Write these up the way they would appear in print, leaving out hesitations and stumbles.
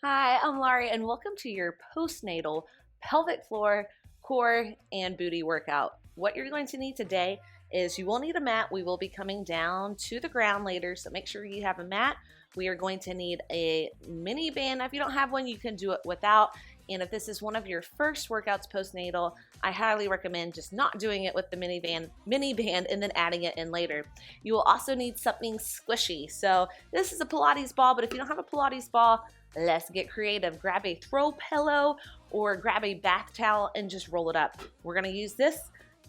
Hi, I'm Laurie, and welcome to your postnatal pelvic floor, core, and booty workout. What you're going to need today is you will need a mat. We will be coming down to the ground later, so make sure you have a mat. We are going to need a mini band. If you don't have one, you can do it without. And if this is one of your first workouts postnatal, I highly recommend just not doing it with the mini band and then adding it in later. You will also need something squishy. So this is a Pilates ball, but if you don't have a Pilates ball, let's get creative. Grab a throw pillow or grab a bath towel and just roll it up. We're gonna use this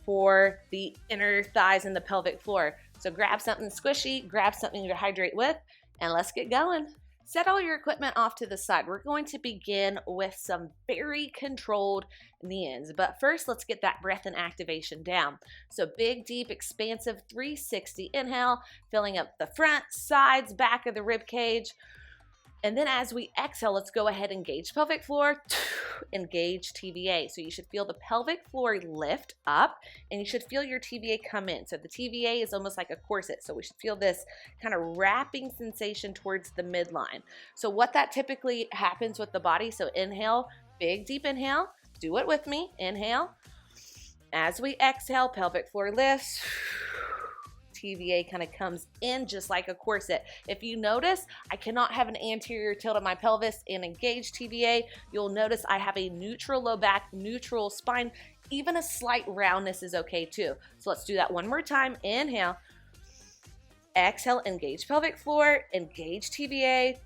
for the inner thighs and the pelvic floor. So grab something squishy, grab something to hydrate with, and let's get going. Set all your equipment off to the side. We're going to begin with some very controlled knee-ins. But first, let's get that breath and activation down. So big, deep, expansive 360 inhale, filling up the front, sides, back of the rib cage. And then as we exhale, let's go ahead and engage pelvic floor, engage TVA. So you should feel the pelvic floor lift up and you should feel your TVA come in. So the TVA is almost like a corset. So we should feel this kind of wrapping sensation towards the midline. So what that typically happens with the body, so inhale, big deep inhale, do it with me, inhale. As we exhale, pelvic floor lifts. TVA kind of comes in just like a corset. If you notice, I cannot have an anterior tilt of my pelvis and engage TVA. You'll notice I have a neutral low back, neutral spine. Even a slight roundness is okay too. So let's do that one more time. Inhale. Exhale, engage pelvic floor, engage TVA.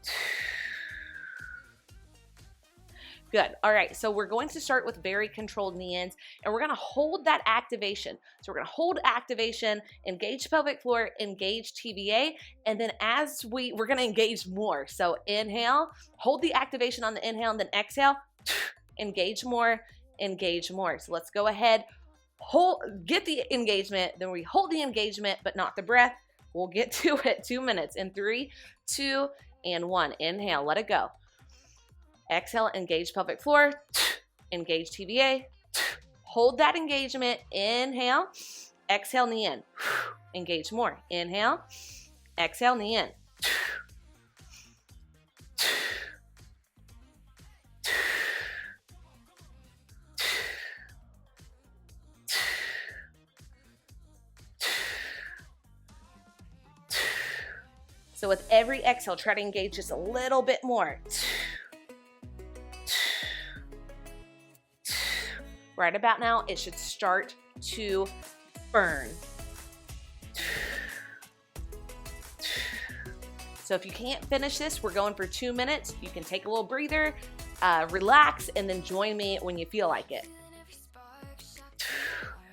Good. All right, so we're going to start with very controlled knee-ins, and we're going to hold that activation. So we're going to hold activation, engage pelvic floor, engage TVA, and then as we're going to engage more. So inhale, hold the activation on the inhale, and then exhale, engage more, engage more. So let's go ahead, get the engagement, then we hold the engagement, but not the breath. We'll get to it. 2 minutes in 3, 2, and 1. Inhale, let it go. Exhale, engage pelvic floor, engage TVA, hold that engagement, inhale, exhale, knee in, engage more, inhale, exhale, knee in. So with every exhale, try to engage just a little bit more. Right about now, it should start to burn. So if you can't finish this, we're going for 2 minutes. You can take a little breather, relax, and then join me when you feel like it.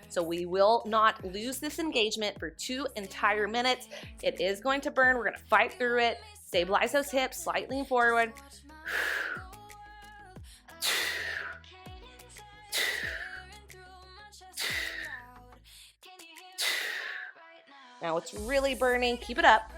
So we will not lose this engagement for 2 entire minutes. It is going to burn. We're going to fight through it. Stabilize those hips, slightly lean forward. Now it's really burning. Keep it up.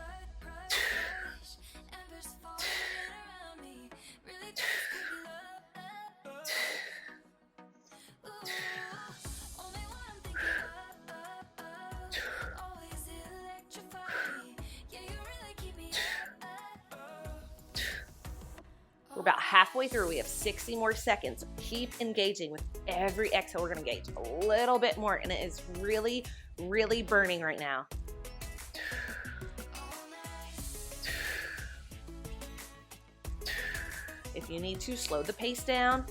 We're about halfway through. We have 60 more seconds. Keep engaging with every exhale. We're going to engage a little bit more, and it is really, really burning right now. If you need to, slow the pace down.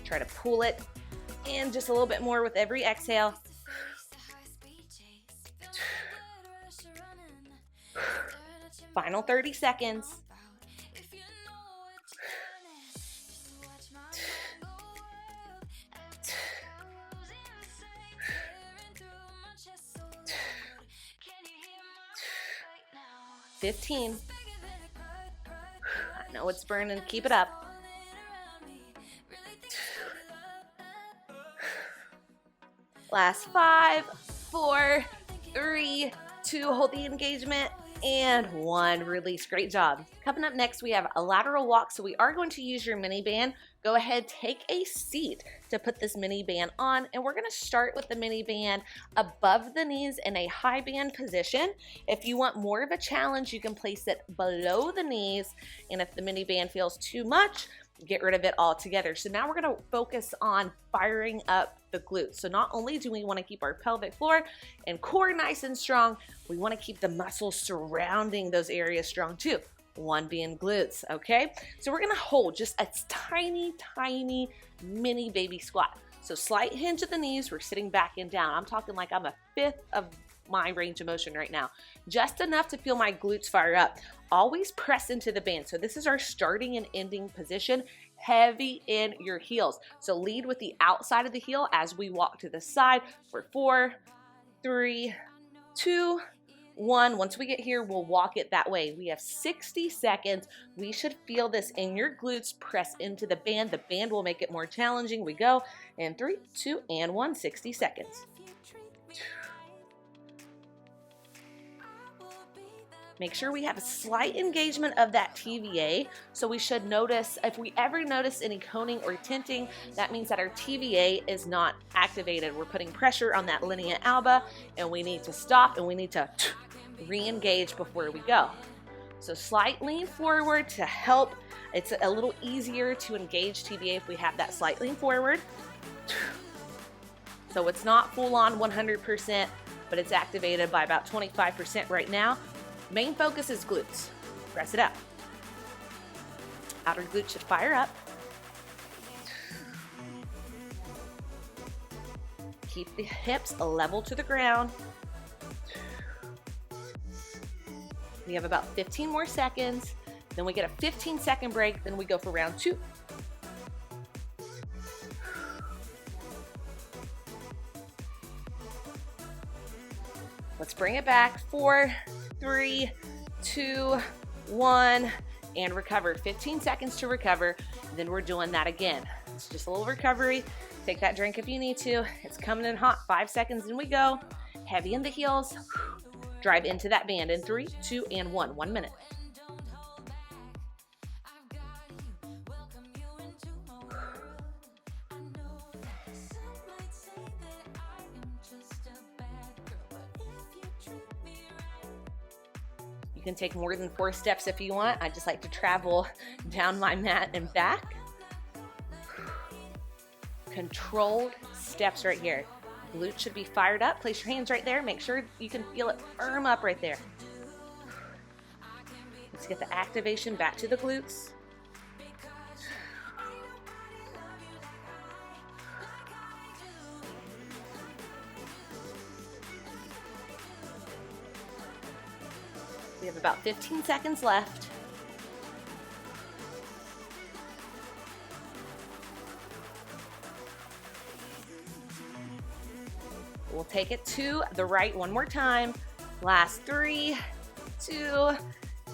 Try to pull it in just a little bit more with every exhale. Final 30 seconds. $15. I know it's burning. Keep it up. Last 5, 4, 3, 2. Hold the engagement. and 1. Release. Great job. Coming up next, we have a lateral walk. So we are going to use your mini band. Go ahead, take a seat to put this mini band on, and we're going to start with the mini band above the knees in a high band position. If you want more of a challenge, you can place it below the knees, and if the mini band feels too much, get rid of it altogether. So now we're going to focus on firing up the glutes. So not only do we want to keep our pelvic floor and core nice and strong, we want to keep the muscles surrounding those areas strong too. 1 being glutes, okay? So we're going to hold just a tiny, tiny mini baby squat. So slight hinge at the knees, we're sitting back and down. I'm talking like I'm a 1/5 of my range of motion right now. Just enough to feel my glutes fire up. Always press into the band. So this is our starting and ending position. Heavy in your heels. So lead with the outside of the heel as we walk to the side for 4, 3, 2, 1. Once we get here, we'll walk it that way. We have 60 seconds. We should feel this in your glutes. Press into the band. The band will make it more challenging. We go in 3, 2, and 1. 60 seconds. Make sure we have a slight engagement of that TVA. So we should notice, if we ever notice any coning or tenting, that means that our TVA is not activated. We're putting pressure on that linea alba, and we need to stop, and we need to re-engage before we go. So slight lean forward to help. It's a little easier to engage TVA if we have that slight lean forward. So it's not full on 100%, but it's activated by about 25% right now. Main focus is glutes. Press it up. Outer glute should fire up. Keep the hips level to the ground. We have about 15 more seconds. Then we get a 15-second break. Then we go for round 2. Let's bring it back. 4, 3, 2, 1, and recover. 15 seconds to recover. Then we're doing that again. It's just a little recovery. Take that drink if you need to. It's coming in hot. 5 seconds, and we go. Heavy in the heels. Drive into that band in 3, 2, and 1. 1 minute. You can take more than 4 steps if you want. I just like to travel down my mat and back. Controlled steps right here. Glutes should be fired up. Place your hands right there. Make sure you can feel it firm up right there. Let's get the activation back to the glutes. We have about 15 seconds left. We'll take it to the right one more time. Last 3, 2,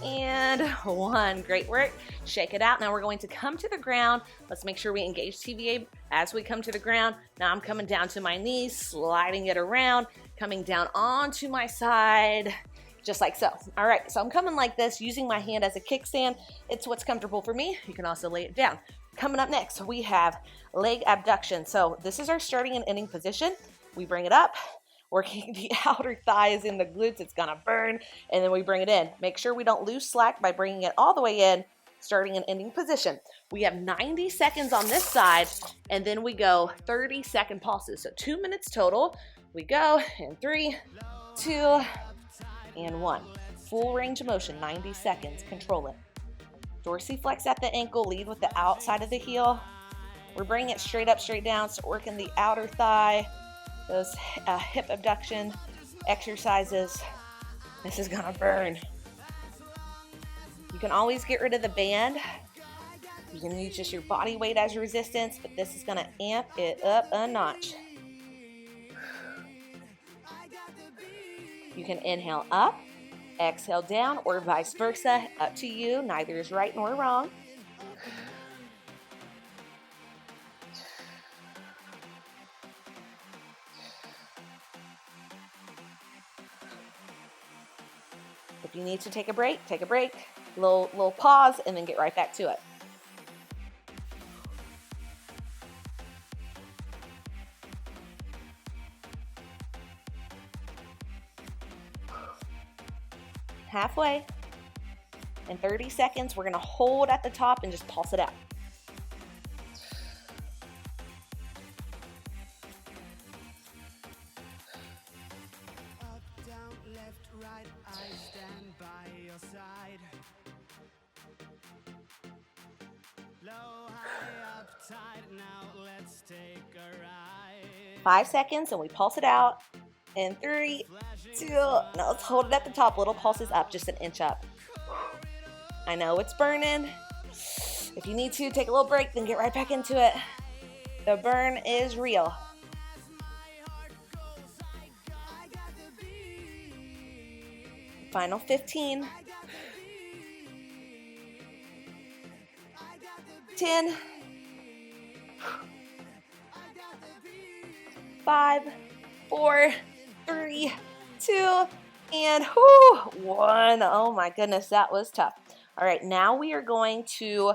and 1. Great work. Shake it out. Now we're going to come to the ground. Let's make sure we engage TVA as we come to the ground. Now I'm coming down to my knees, sliding it around, coming down onto my side, just like so. All right, so I'm coming like this, using my hand as a kickstand. It's what's comfortable for me. You can also lay it down. Coming up next, we have leg abduction. So this is our starting and ending position. We bring it up, working the outer thighs in the glutes. It's gonna burn, and then we bring it in. Make sure we don't lose slack by bringing it all the way in, starting and ending position. We have 90 seconds on this side, and then we go 30-second pulses. So 2 minutes total. We go in 3, 2, and 1. Full range of motion, 90 seconds. Control it. Dorsiflex at the ankle, lead with the outside of the heel. We're bringing it straight up, straight down, so working the outer thigh, those hip abduction exercises. This is gonna burn. You can always get rid of the band. You can use just your body weight as resistance, but this is gonna amp it up a notch. You can inhale up, exhale down, or vice versa. Up to you. Neither is right nor wrong. If you need to take a break, take a break, little pause, and then get right back to it. Halfway. In 30 seconds, we're gonna hold at the top and just pulse it out. Up, down, left, right, I stand by your side. Low, high, up, tight, now let's take a ride. 5 seconds and we pulse it out. In 3, 2, now let's hold it at the top. Little pulses up, just an inch up. I know it's burning. If you need to, take a little break, then get right back into it. The burn is real. Final 15. 10. 5, 4, 3, 2, and 1. Oh my goodness, that was tough. All right, now we are going to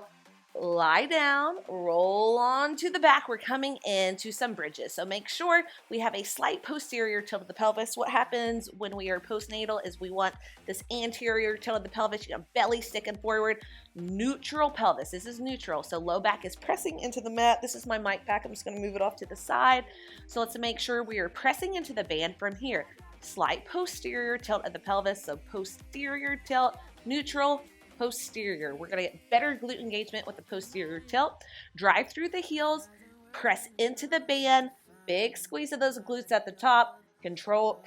lie down, roll onto the back. We're coming into some bridges. So make sure we have a slight posterior tilt of the pelvis. What happens when we are postnatal is we want this anterior tilt of the pelvis, you know, belly sticking forward, neutral pelvis. This is neutral. So low back is pressing into the mat. This is my mic pack. I'm just going to move it off to the side. So let's make sure we are pressing into the band from here. Slight posterior tilt of the pelvis. So posterior tilt, neutral, posterior. We're going to get better glute engagement with the posterior tilt. Drive through the heels, press into the band, big squeeze of those glutes at the top, control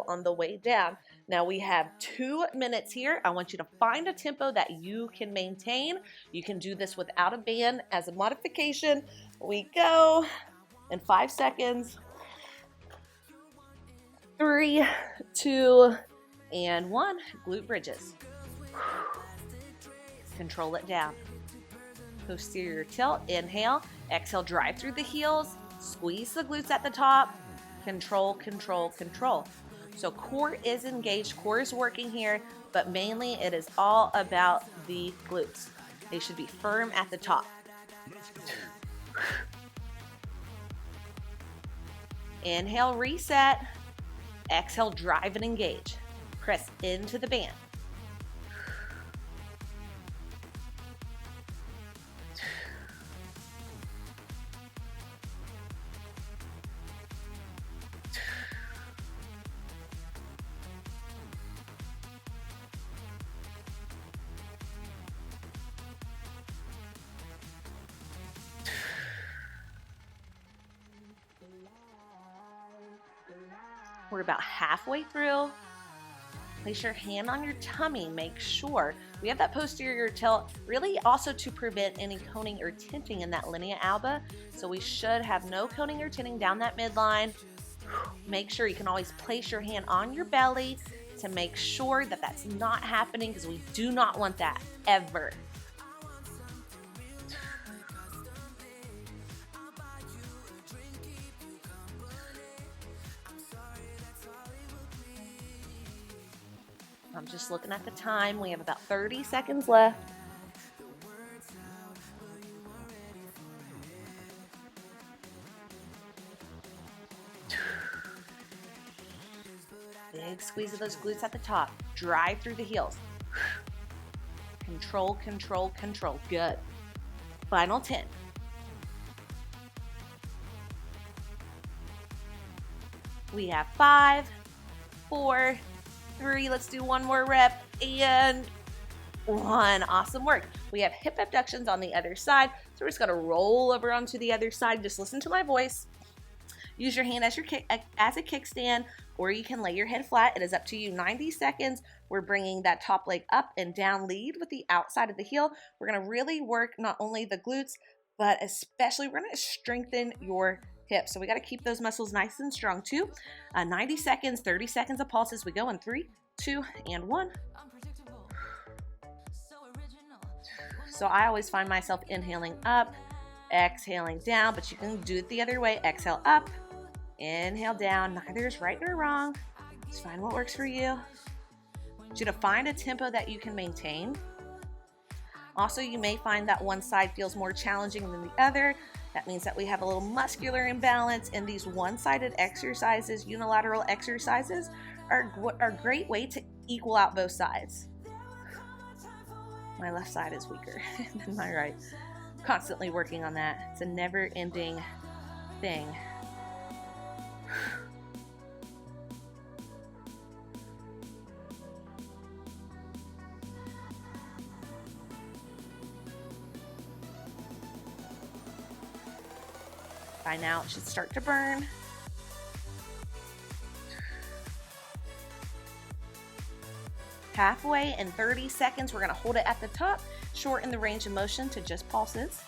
on the way down. Now we have 2 minutes here. I want you to find a tempo that you can maintain. You can do this without a band as a modification. We go in 5 seconds. 3, 2, and 1. Glute bridges. Control it down. Posterior tilt, inhale, exhale, drive through the heels, squeeze the glutes at the top, control, control, control. So core is engaged, core is working here, but mainly it is all about the glutes. They should be firm at the top. Inhale, reset, exhale, drive and engage. Press into the band. We're about halfway through. Place your hand on your tummy. Make sure we have that posterior tilt, really also to prevent any coning or tenting in that linea alba. So we should have no coning or tenting down that midline. Make sure you can always place your hand on your belly to make sure that that's not happening, because we do not want that ever. I'm just looking at the time. We have about 30 seconds left. Big squeeze of those glutes at the top. Drive through the heels. Control, control, control. Good. Final 10. We have 5, 4, 3, let's do one more rep, and 1. Awesome work. We have hip abductions on the other side, so we're just gonna roll over onto the other side. Just listen to my voice. Use your hand as a kickstand, or you can lay your head flat. It is up to you. 90 seconds. We're bringing that top leg up and down. Lead with the outside of the heel. We're gonna really work not only the glutes, but especially we're gonna strengthen your hips. So we got to keep those muscles nice and strong too. 90 seconds, 30 seconds of pulse as we go in 3, 2, and 1. So I always find myself inhaling up, exhaling down, but you can do it the other way. Exhale up, inhale down. Neither is right nor wrong. Just find what works for you. want you to find a tempo that you can maintain. Also, you may find that one side feels more challenging than the other. That means that we have a little muscular imbalance, and these one-sided exercises, unilateral exercises, are a great way to equal out both sides. My left side is weaker than my right. Constantly working on that. It's a never-ending thing. By now, it should start to burn. Halfway in 30 seconds, we're going to hold it at the top, shorten the range of motion to just pulses.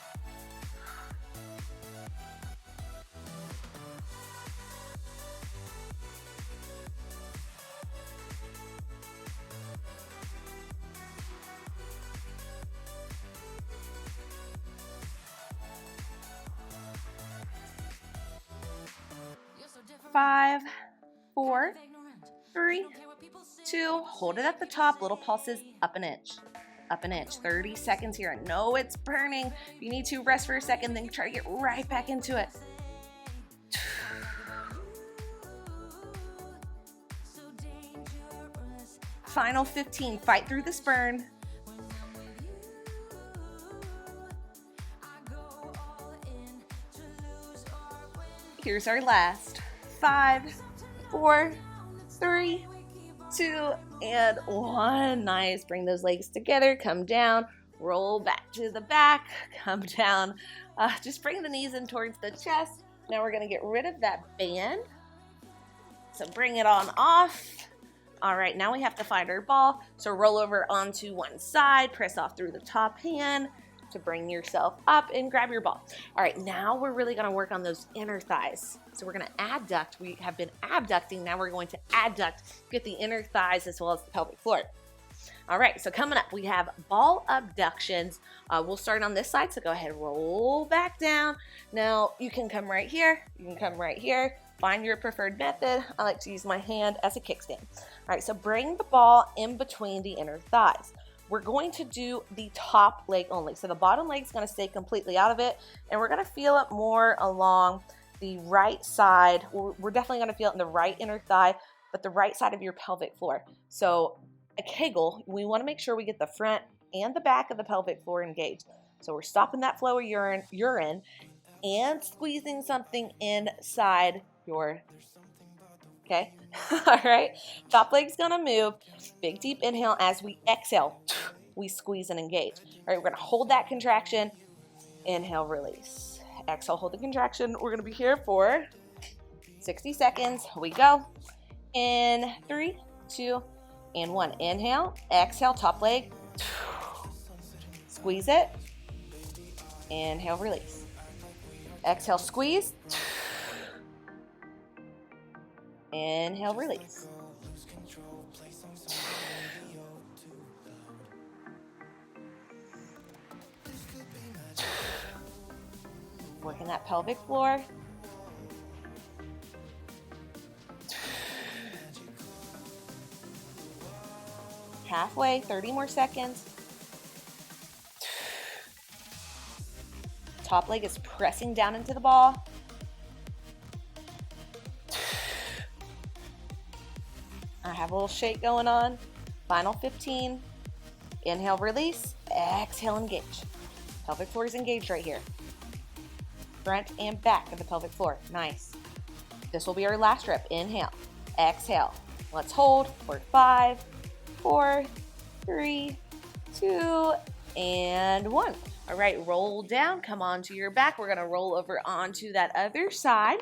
Five, 4, 3, 2, hold it at the top, little pulses, up an inch, 30 seconds here. I know it's burning. If you need to, rest for a second, then try to get right back into it. Final 15, fight through this burn. Here's our last. 5, 4, 3, 2, and 1. Nice. Bring those legs together. Come down. Roll back to the back. Come down. Just bring the knees in towards the chest. Now we're going to get rid of that band. So bring it on off. All right, now we have to find our ball. So roll over onto one side. Press off through the top hand to bring yourself up and grab your ball. All right, now we're really going to work on those inner thighs. So we're going to adduct. We have been abducting. Now we're going to adduct, get the inner thighs as well as the pelvic floor. All right, so coming up, we have ball abductions. We'll start on this side, so go ahead, roll back down. Now, you can come right here. You can come right here. Find your preferred method. I like to use my hand as a kickstand. All right, so bring the ball in between the inner thighs. We're going to do the top leg only. So the bottom leg is going to stay completely out of it, and we're going to feel it more along the right side. We're definitely going to feel it in the right inner thigh, but the right side of your pelvic floor. So a Kegel, we want to make sure we get the front and the back of the pelvic floor engaged. So we're stopping that flow of urine and squeezing something inside your, okay? All right, top leg's gonna move. Big deep inhale. As we exhale, we squeeze and engage. All right, we're gonna hold that contraction. Inhale, release. Exhale, hold the contraction. We're gonna be here for 60 seconds. We go. In 3, 2, and 1. Inhale, exhale, top leg. Squeeze it. Inhale, release. Exhale, squeeze. Inhale, release. Working that pelvic floor. Halfway, 30 more seconds. Top leg is pressing down into the ball. I have a little shake going on. Final 15. Inhale, release. Exhale, engage. Pelvic floor is engaged right here. Front and back of the pelvic floor. Nice. This will be our last rep. Inhale. Exhale. Let's hold for 5, 4, 3, 2, and 1. All right, roll down. Come onto your back. We're going to roll over onto that other side.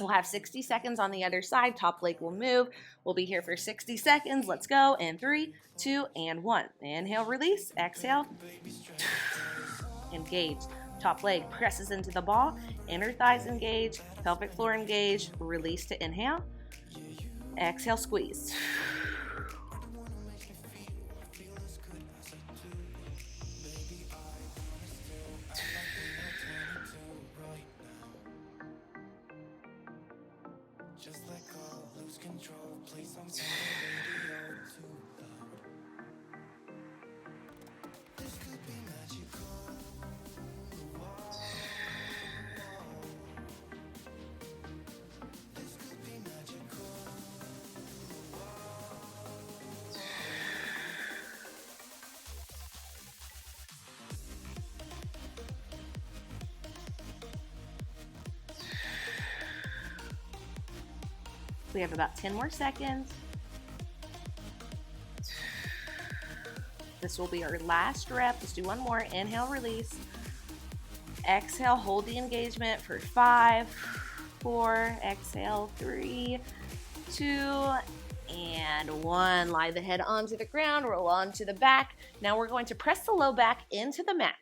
We'll have 60 seconds on the other side. Top leg will move. We'll be here for 60 seconds. Let's go. And 3, 2, and 1. Inhale, release. Exhale. Engage. Top leg presses into the ball. Inner thighs engage. Pelvic floor engage. Release to inhale. Exhale, squeeze. We have about 10 more seconds. This will be our last rep. Let's do one more. Inhale, release. Exhale, hold the engagement for 5, 4, exhale, 3, 2, and 1. Lie the head onto the ground, roll onto the back. Now we're going to press the low back into the mat.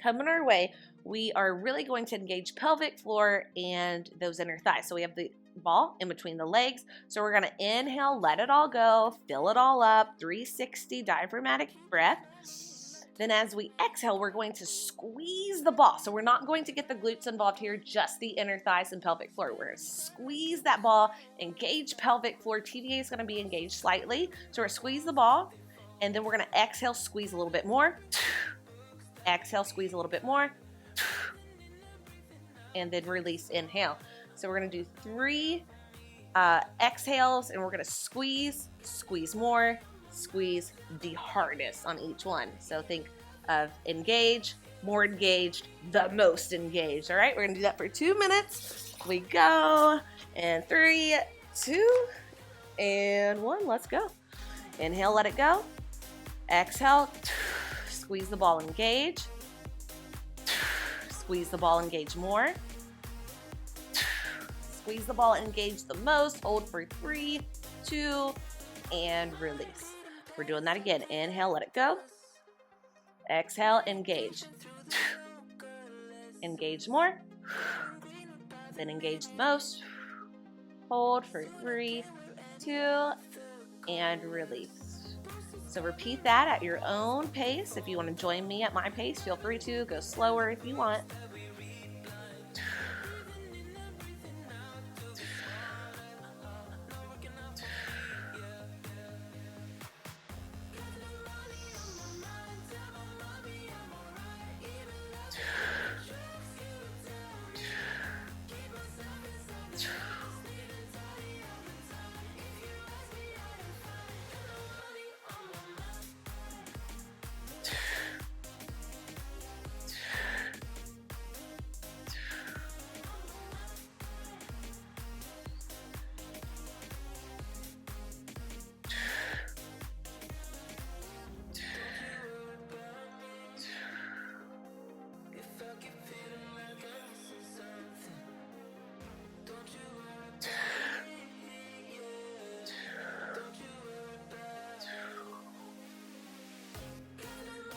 Coming our way, we are really going to engage pelvic floor and those inner thighs. So we have the ball in between the legs. So we're going to inhale, let it all go, fill it all up, 360 diaphragmatic breath. Then as we exhale, we're going to squeeze the ball. So we're not going to get the glutes involved here, just the inner thighs and pelvic floor. We're going to squeeze that ball, engage pelvic floor. TVA is going to be engaged slightly. So we're going to squeeze the ball, and then we're going to exhale, squeeze a little bit more. Exhale, squeeze a little bit more. And then release, inhale. So we're going to do 3 exhales, and we're going to squeeze, squeeze more, squeeze the hardest on each one. So think of engage, more engaged, the most engaged. All right, we're going to do that for 2 minutes. We go. And 3, 2, and 1. Let's go. Inhale, let it go. Exhale. Squeeze the ball, engage. Squeeze the ball, engage more. Squeeze the ball, engage the most. Hold for 3, 2, and release. We're doing that again. Inhale, let it go. Exhale, engage. Engage more. Then engage the most. Hold for 3, 2, and release. So repeat that at your own pace. If you want to join me at my pace, feel free to go slower if you want.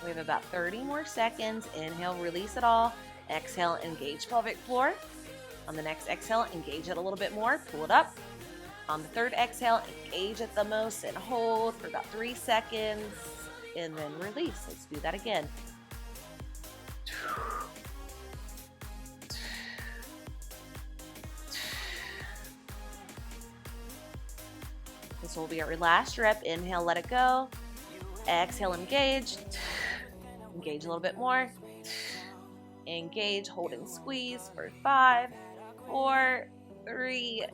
We have about 30 more seconds. Inhale, release it all. Exhale, engage pelvic floor. On the next exhale, engage it a little bit more. Pull it up. On the third exhale, engage it the most and hold for about 3 seconds. And then release. Let's do that again. This will be our last rep. Inhale, let it go. Exhale, engage. Engage a little bit more. Engage, hold and squeeze for 5, 4, 3,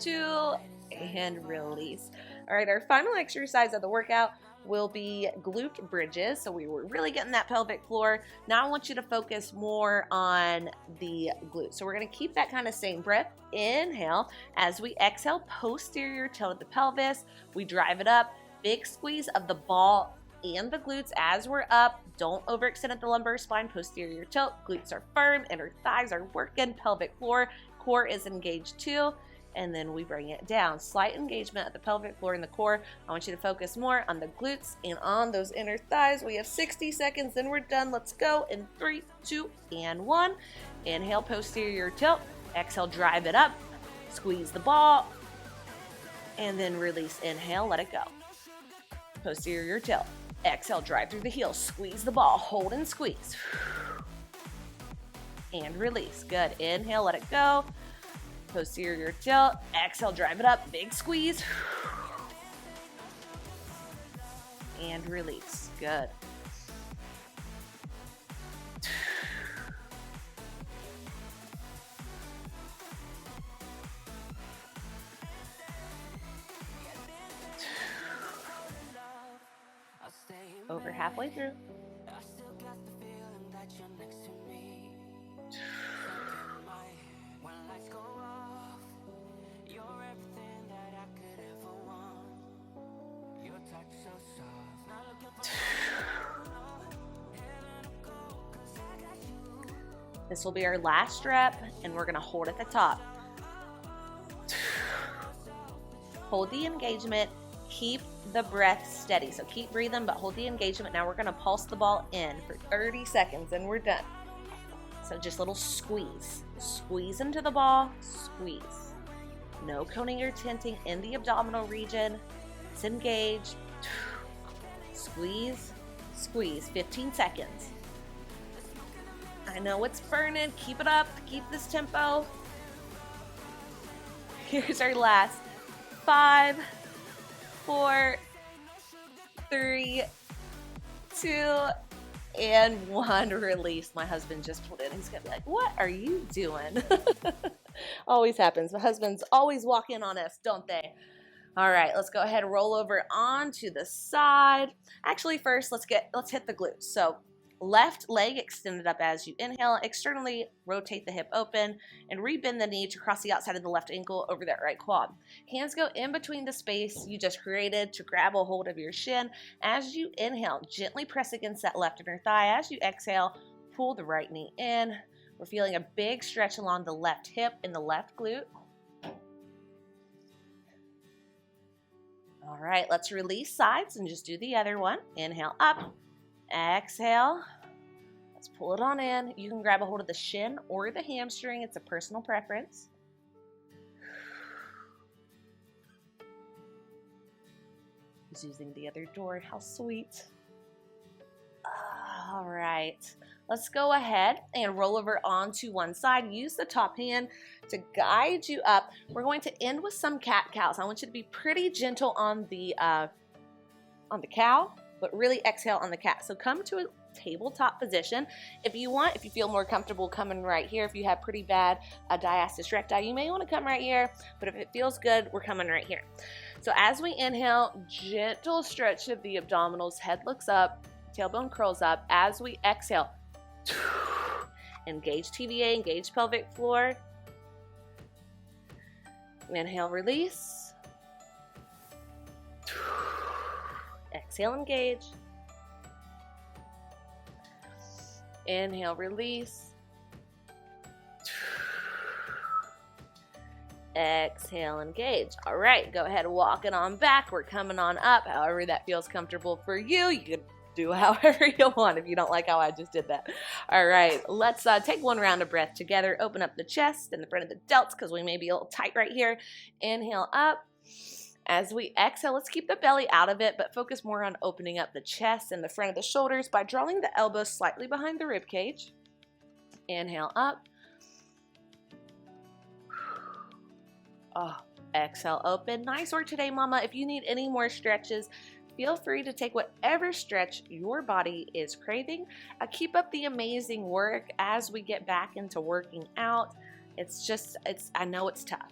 2, and release. All right, our final exercise of the workout will be glute bridges. So we were really getting that pelvic floor. Now I want you to focus more on the glutes. So we're going to keep that kind of same breath. Inhale. As we exhale, posterior tilt of the pelvis. We drive it up. Big squeeze of the ball and the glutes as we're up. Don't overextend at the lumbar spine. Posterior tilt. Glutes are firm. Inner thighs are working. Pelvic floor. Core is engaged too. And then we bring it down. Slight engagement at the pelvic floor and the core. I want you to focus more on the glutes and on those inner thighs. We have 60 seconds, then we're done. Let's go in 3, 2, and 1. Inhale, posterior tilt. Exhale, drive it up. Squeeze the ball. And then release. Inhale, let it go. Posterior tilt. Exhale, drive through the heels. Squeeze the ball. Hold and squeeze. And release. Good. Inhale, let it go. Posterior tilt. Exhale, drive it up. Big squeeze. And release. Good. Over halfway through. This will be our last rep, and we're gonna hold at the top. Hold the engagement, keep the breath steady. So keep breathing, but hold the engagement. Now we're gonna pulse the ball in for 30 seconds and we're done. So just a little squeeze. Squeeze into the ball, squeeze. No coning or tenting in the abdominal region. It's engaged. Squeeze, squeeze, 15 seconds. I know it's burning, keep it up, keep this tempo. Here's our last. 5, 4, 3, 2, and 1. Release. My husband just pulled in. He's gonna be like, what are you doing? Always happens. My husbands always walk in on us, don't they? All right, let's go ahead and roll over onto the side. Actually, first, let's hit the glutes. So left leg extended up as you inhale. Externally rotate the hip open and rebend the knee to cross the outside of the left ankle over that right quad. Hands go in between the space you just created to grab a hold of your shin. As you inhale, gently press against that left inner thigh. As you exhale, pull the right knee in. We're feeling a big stretch along the left hip and the left glute. All right, let's release sides and just do the other one. Inhale up. Exhale. Let's pull it on in. You can grab a hold of the shin or the hamstring. It's a personal preference. He's using the other door. How sweet. All right. Let's go ahead and roll over onto one side. Use the top hand to guide you up. We're going to end with some cat-cows. I want you to be pretty gentle on the cow, but really exhale on the cat. So come to a tabletop position. If you feel more comfortable coming right here, if you have pretty bad diastasis recti, you may want to come right here, but if it feels good, we're coming right here. So as we inhale, gentle stretch of the abdominals, head looks up, tailbone curls up. As we exhale, engage TVA, engage pelvic floor. Inhale, release. Exhale, engage. Inhale, release. Exhale, engage. All right, go ahead and walk it on back. We're coming on up. However that feels comfortable for you. You can do however you want if you don't like how I just did that. All right, let's take one round of breath together. Open up the chest and the front of the delts because we may be a little tight right here. Inhale up. As we exhale, let's keep the belly out of it, but focus more on opening up the chest and the front of the shoulders by drawing the elbows slightly behind the rib cage. Inhale up. Oh, exhale, open. Nice work today, mama. If you need any more stretches, feel free to take whatever stretch your body is craving. Keep up the amazing work as we get back into working out. I know it's tough,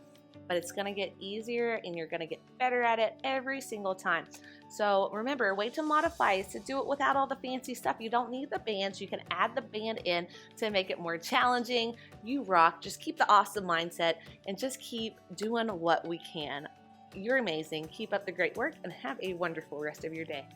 but it's going to get easier and you're going to get better at it every single time. So remember, a way to modify is to do it without all the fancy stuff. You don't need the bands. You can add the band in to make it more challenging. You rock. Just keep the awesome mindset and just keep doing what we can. You're amazing. Keep up the great work and have a wonderful rest of your day.